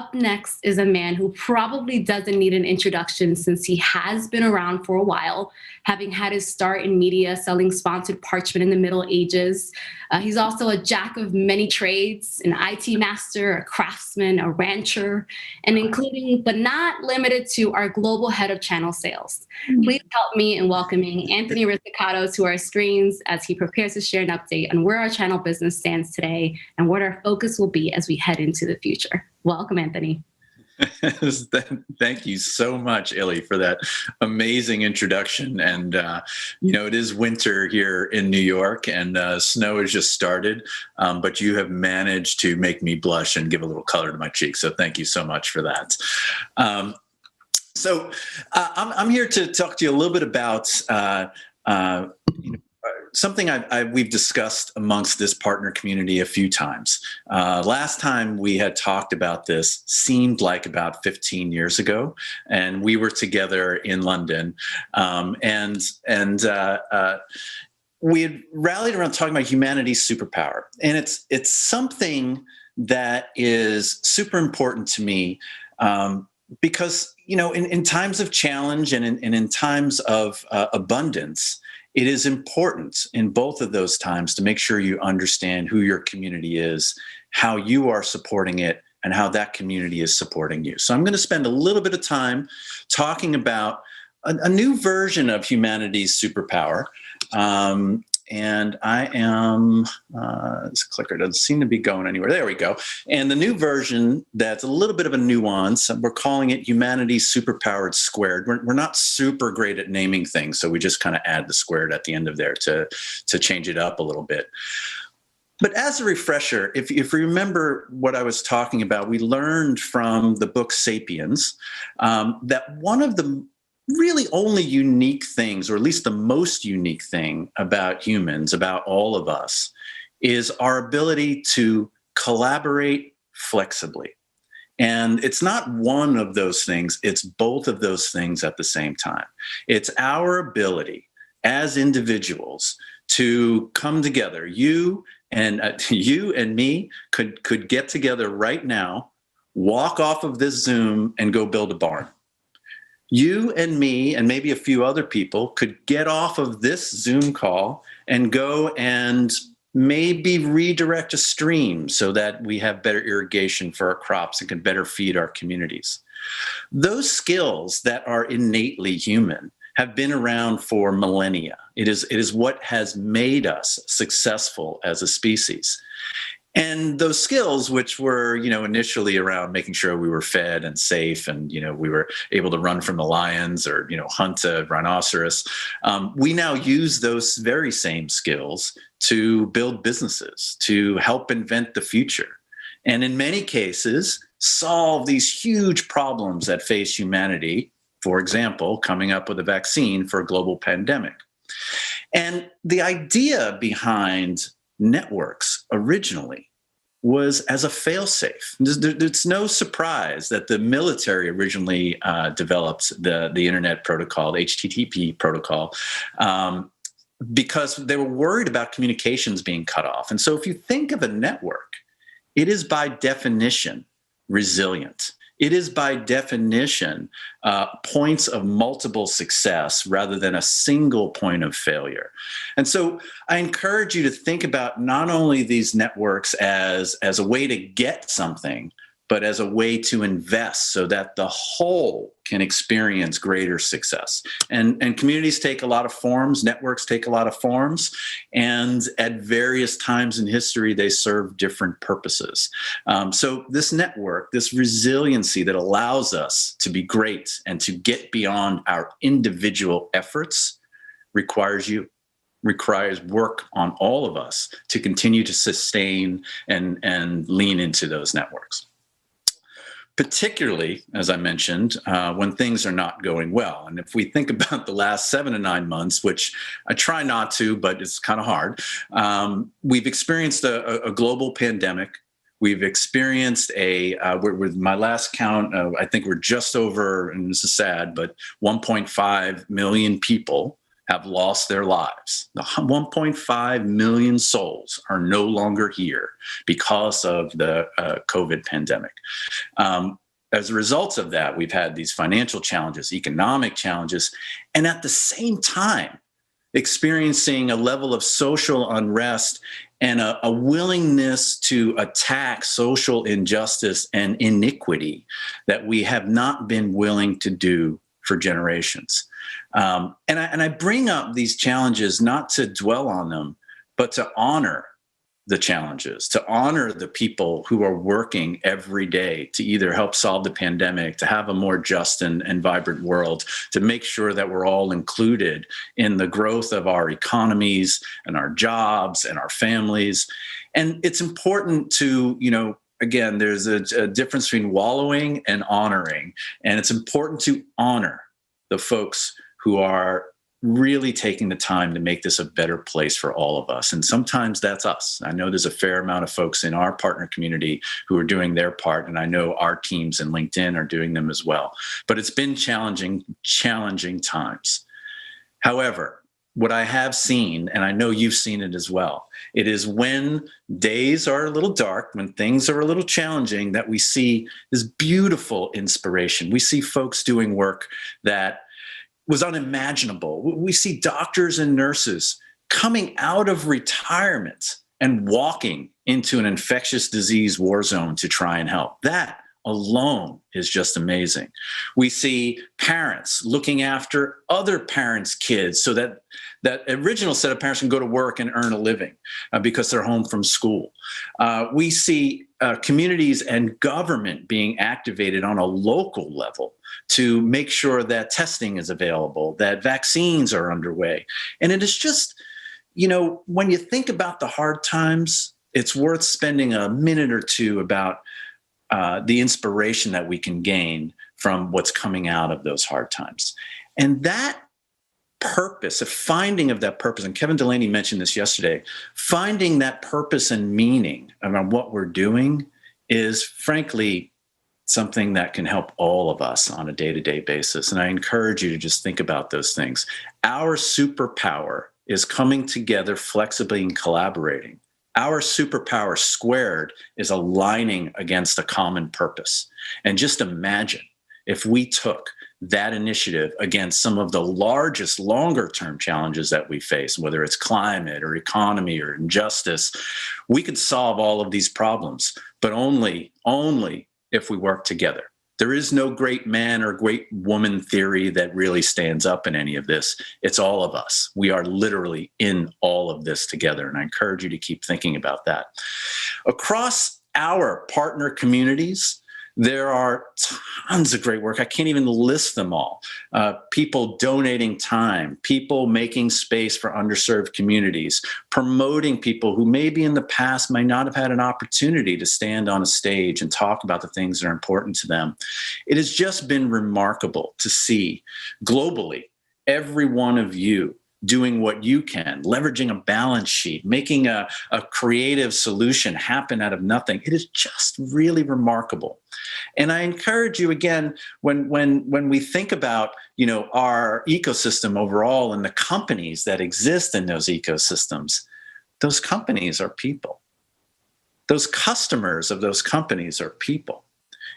up next is a man who probably doesn't need an introduction since he has been around for a while, having had his start in media selling sponsored parchment in the Middle Ages. He's also a jack of many trades, an IT master, a craftsman, a rancher, and including but not limited to our global head of channel sales. Please help me in welcoming Anthony Rizzicato to our screens as he prepares to share an update on where our channel business stands today and what our focus will be as we head into the future. Welcome, Anthony. Thank you so much, Illy, for that amazing introduction. And, it is winter here in New York and snow has just started, but you have managed to make me blush and give a little color to my cheeks. So thank you so much for that. I'm here to talk to you a little bit about something we've discussed amongst this partner community a few times. Last time we had talked about this seemed like about 15 years ago, and we were together in London, and we had rallied around talking about humanity's superpower, and it's something that is super important to me because in times of challenge and in times of abundance. It is important in both of those times to make sure you understand who your community is, how you are supporting it, and how that community is supporting you. So I'm going to spend a little bit of time talking about a new version of humanity's superpower. And I am, this clicker doesn't seem to be going anywhere. There we go. And the new version that's a little bit of a nuance, we're calling it Humanity's Superpowered Squared. We're not super great at naming things, so we just kind of add the squared at the end of there to change it up a little bit. But as a refresher, if you remember what I was talking about, we learned from the book Sapiens that one of the really only unique things, or at least the most unique thing about humans, about all of us, is our ability to collaborate flexibly. And it's not one of those things, it's both of those things at the same time. It's our ability as individuals to come together. You and me could get together right now, walk off of this Zoom and go build a barn. You and me and maybe a few other people could get off of this Zoom call and go and maybe redirect a stream so that we have better irrigation for our crops and can better feed our communities. Those skills that are innately human have been around for millennia. It is what has made us successful as a species. And those skills, which were, initially around making sure we were fed and safe and, we were able to run from the lions or, hunt a rhinoceros, we now use those very same skills to build businesses, to help invent the future. And in many cases, solve these huge problems that face humanity, for example, coming up with a vaccine for a global pandemic. And the idea behind networks originally was as a failsafe. It's no surprise that the military originally developed the Internet protocol, the HTTP protocol, because they were worried about communications being cut off. And so if you think of a network, it is by definition resilient. It is by definition points of multiple success rather than a single point of failure. And so I encourage you to think about not only these networks as a way to get something, but as a way to invest so that the whole can experience greater success. And communities take a lot of forms, networks take a lot of forms, and at various times in history, they serve different purposes. So this network, this resiliency that allows us to be great and to get beyond our individual efforts requires work on all of us to continue to sustain and lean into those networks. Particularly, as I mentioned, when things are not going well. And if we think about the last 7 to 9 months, which I try not to, but it's kind of hard, we've experienced a global pandemic. We've experienced with my last count, I think we're just over, and this is sad, but 1.5 million people have lost their lives. The 1.5 million souls are no longer here because of the COVID pandemic. As a result of that, we've had these financial challenges, economic challenges, and at the same time, experiencing a level of social unrest and a willingness to attack social injustice and iniquity that we have not been willing to do for generations. And I bring up these challenges not to dwell on them, but to honor the challenges, to honor the people who are working every day to either help solve the pandemic, to have a more just and vibrant world, to make sure that we're all included in the growth of our economies and our jobs and our families. And it's important to, again, there's a difference between wallowing and honoring. And it's important to honor the folks who are really taking the time to make this a better place for all of us. And sometimes that's us. I know there's a fair amount of folks in our partner community who are doing their part, and I know our teams in LinkedIn are doing them as well. But it's been challenging times. However, what I have seen, and I know you've seen it as well, it is when days are a little dark, when things are a little challenging, that we see this beautiful inspiration. We see folks doing work that was unimaginable. We see doctors and nurses coming out of retirement and walking into an infectious disease war zone to try and help. That alone is just amazing. We see parents looking after other parents' kids so that that original set of parents can go to work and earn a living because they're home from school. We see communities and government being activated on a local level to make sure that testing is available, that vaccines are underway. And it is just, when you think about the hard times, it's worth spending a minute or two about the inspiration that we can gain from what's coming out of those hard times. And that purpose, a finding of that purpose, and Kevin Delaney mentioned this yesterday, finding that purpose and meaning around what we're doing is frankly something that can help all of us on a day-to-day basis. And I encourage you to just think about those things. Our superpower is coming together flexibly and collaborating. Our superpower squared is aligning against a common purpose. And just imagine if we took that initiative against some of the largest longer-term challenges that we face, whether it's climate or economy or injustice, we could solve all of these problems, but only if we work together. There is no great man or great woman theory that really stands up in any of this. It's all of us. We are literally in all of this together, and I encourage you to keep thinking about that. Across our partner communities, there are tons of great work. I can't even list them all. People donating time, people making space for underserved communities, promoting people who maybe in the past might not have had an opportunity to stand on a stage and talk about the things that are important to them. It has just been remarkable to see globally every one of you doing what you can, leveraging a balance sheet, making a creative solution happen out of nothing. It is just really remarkable. And I encourage you again, when we think about, our ecosystem overall and the companies that exist in those ecosystems, those companies are people. Those customers of those companies are people.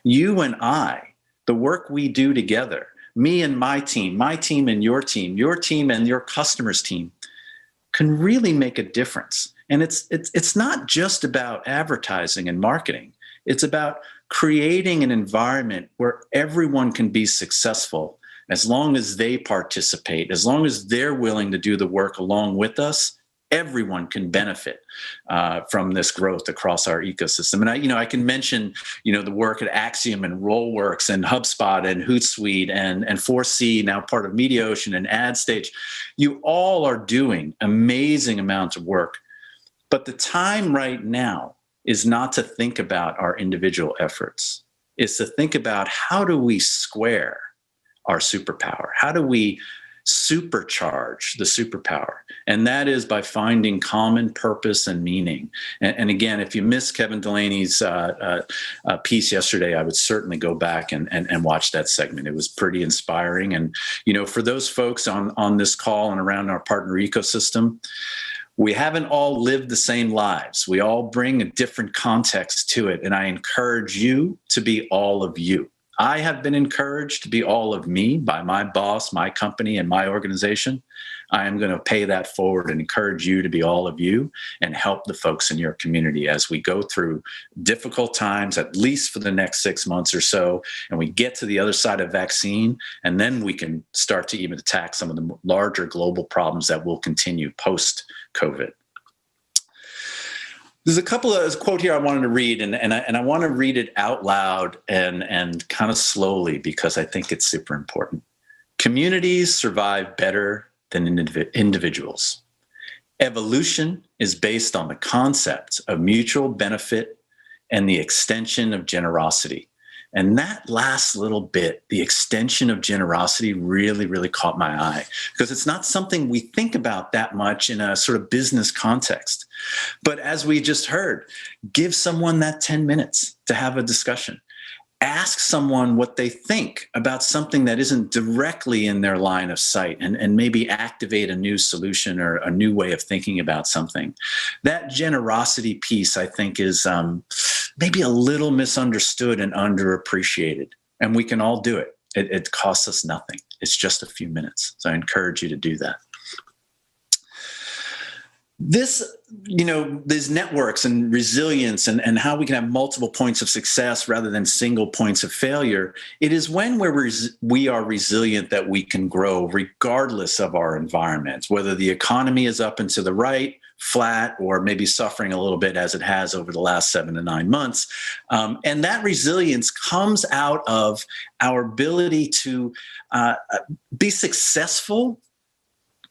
You and I, the work we do together, me and my team and your team and your customer's team, can really make a difference. And it's not just about advertising and marketing. It's about creating an environment where everyone can be successful as long as they participate, as long as they're willing to do the work along with us. Everyone can benefit from this growth across our ecosystem. And I can mention, the work at Acxiom and Rollworks and HubSpot and Hootsuite and 4C, now part of Mediaocean and AdStage. You all are doing amazing amounts of work. But the time right now is not to think about our individual efforts. It's to think about how do we square our superpower? How do we supercharge the superpower. And that is by finding common purpose and meaning. And again, if you missed Kevin Delaney's piece yesterday, I would certainly go back and watch that segment. It was pretty inspiring. And, for those folks on this call and around our partner ecosystem, we haven't all lived the same lives. We all bring a different context to it. And I encourage you to be all of you. I have been encouraged to be all of me by my boss, my company, and my organization. I am going to pay that forward and encourage you to be all of you and help the folks in your community as we go through difficult times, at least for the next 6 months or so, and we get to the other side of vaccine, and then we can start to even attack some of the larger global problems that will continue post-COVID. There's a quote here I wanted to read, and I want to read it out loud and kind of slowly because I think it's super important. Communities survive better than individuals. Evolution is based on the concept of mutual benefit and the extension of generosity. And that last little bit, the extension of generosity, really, really caught my eye because it's not something we think about that much in a sort of business context. But as we just heard, give someone that 10 minutes to have a discussion. Ask someone what they think about something that isn't directly in their line of sight and maybe activate a new solution or a new way of thinking about something. That generosity piece, I think, is maybe a little misunderstood and underappreciated. And we can all do it. It costs us nothing. It's just a few minutes. So I encourage you to do that. These networks and resilience and how we can have multiple points of success rather than single points of failure. It is when we are resilient that we can grow regardless of our environment, whether the economy is up and to the right, flat, or maybe suffering a little bit as it has over the last 7 to 9 months. And that resilience comes out of our ability to be successful.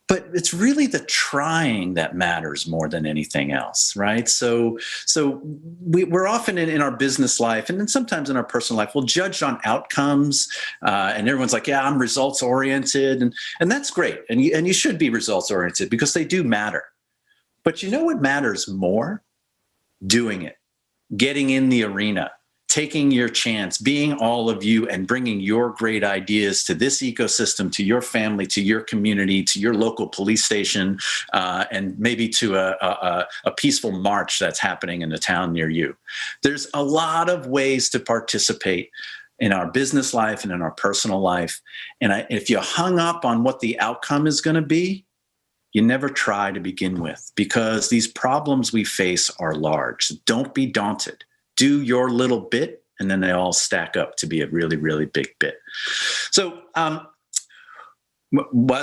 But it's really the trying that matters more than anything else, right? So we're often in our business life and then sometimes in our personal life, we'll judge on outcomes and everyone's like, yeah, I'm results oriented. And that's great. And you should be results oriented because they do matter. But you know what matters more? Doing it, getting in the arena, taking your chance, being all of you and bringing your great ideas to this ecosystem, to your family, to your community, to your local police station, and maybe to a peaceful march that's happening in a town near you. There's a lot of ways to participate in our business life and in our personal life. And if you hung up on what the outcome is going to be, you never try to begin with because these problems we face are large. So don't be daunted. Do your little bit, and then they all stack up to be a really, really big bit. So as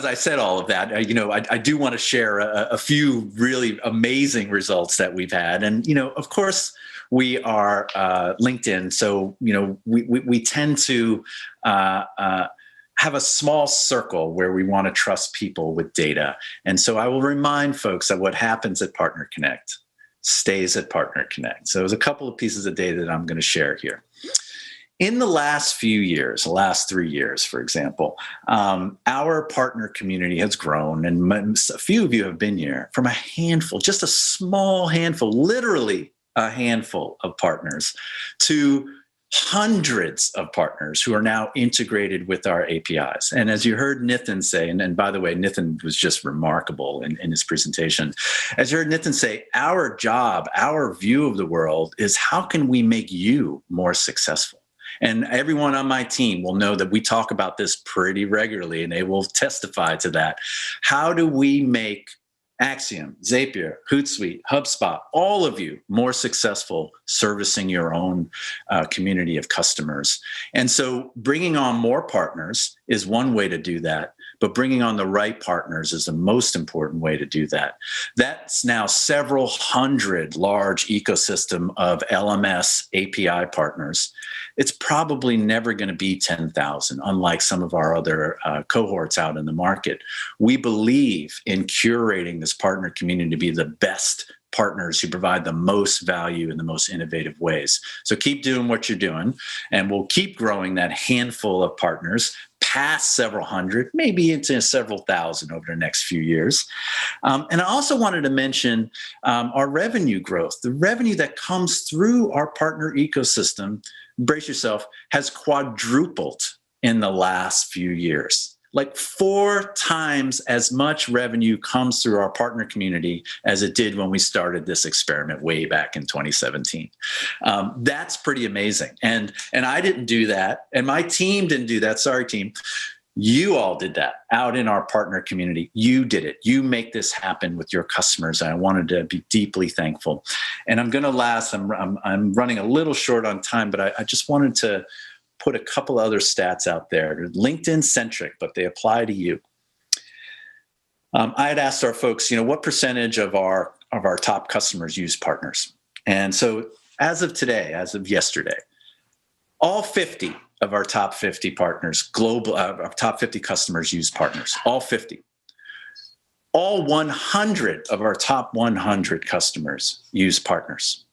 I said all of that, I do want to share a few really amazing results that we've had. And, of course, we are LinkedIn. So, we tend to have a small circle where we want to trust people with data. And so I will remind folks that what happens at Partner Connect stays at Partner Connect. So there's a couple of pieces of data that I'm going to share here. In the last few years, the last 3 years, for example, our partner community has grown, and a few of you have been here, from a handful, just a small handful, literally a handful of partners, to hundreds of partners who are now integrated with our APIs. And as you heard Nitin say, and by the way, Nitin was just remarkable in his presentation. As you heard Nitin say, our job, our view of the world is how can we make you more successful? And everyone on my team will know that we talk about this pretty regularly, and they will testify to that. How do we make Acxiom, Zapier, Hootsuite, HubSpot, all of you more successful servicing your own community of customers? And so bringing on more partners is one way to do that, but bringing on the right partners is the most important way to do that. That's now several hundred large ecosystem of LMS API partners. It's probably never going to be 10,000, unlike some of our other cohorts out in the market. We believe in curating this partner community to be the best partners who provide the most value in the most innovative ways. So keep doing what you're doing, and we'll keep growing that handful of partners past several hundred, maybe into several thousand over the next few years. And I also wanted to mention our revenue growth. The revenue that comes through our partner ecosystem, brace yourself, has quadrupled in the last few years. Like 4 times as much revenue comes through our partner community as it did when we started this experiment way back in 2017. That's pretty amazing. And I didn't do that. And my team didn't do that. Sorry, team. You all did that out in our partner community. You did it. You make this happen with your customers. I wanted to be deeply thankful. And I'm going to last. I'm running a little short on time, but I just wanted to put a couple other stats out there. They're LinkedIn centric, but they apply to you. I had asked our folks, what percentage of our top customers use partners? And so as of today, as of yesterday, all 50 of our top 50 partners, our top 50 customers use partners, all 50. All 100 of our top 100 customers use partners.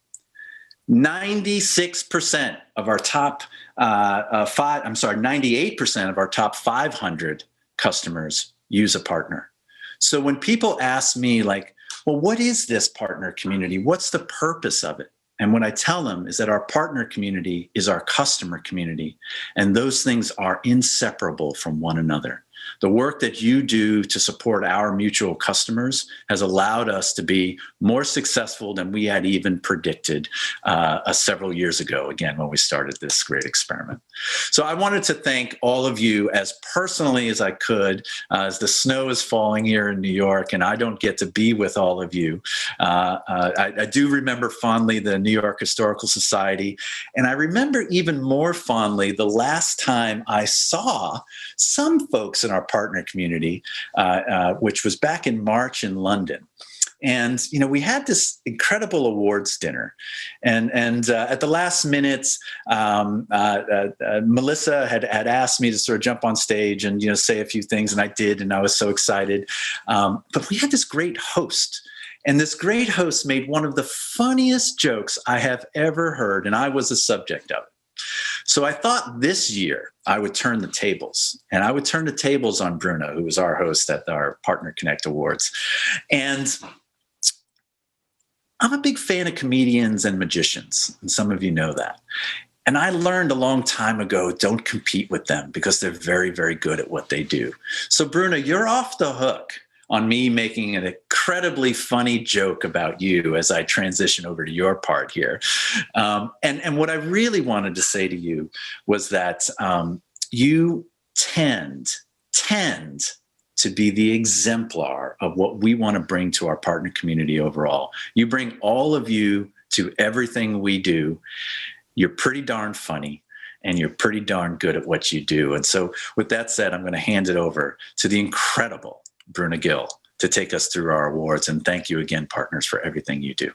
96% of our top 98% of our top 500 customers use a partner. So when people ask me like, well, what is this partner community? What's the purpose of it? And what I tell them is that our partner community is our customer community, and those things are inseparable from one another. The work that you do to support our mutual customers has allowed us to be more successful than we had even predicted several years ago, again, when we started this great experiment. So I wanted to thank all of you as personally as I could, as the snow is falling here in New York and I don't get to be with all of you. I do remember fondly the New York Historical Society, and I remember even more fondly the last time I saw some folks in our partner community, which was back in March in London. And, we had this incredible awards dinner. And at the last minute, Melissa had asked me to sort of jump on stage and, say a few things. And I did. And I was so excited. But we had this great host. And this great host made one of the funniest jokes I have ever heard. And I was the subject of it. So I thought this year I would turn the tables, and I would turn the tables on Bruno, who was our host at our Partner Connect Awards. And I'm a big fan of comedians and magicians, and some of you know that. And I learned a long time ago, don't compete with them because they're very, very good at what they do. So Bruno, you're off the hook on me making an incredibly funny joke about you as I transition over to your part here. And what I really wanted to say to you was that you tend to be the exemplar of what we want to bring to our partner community overall. You bring all of you to everything we do. You're pretty darn funny, and you're pretty darn good at what you do. And so with that said, I'm going to hand it over to the incredible Bruno Gill to take us through our awards. And thank you again, partners, for everything you do.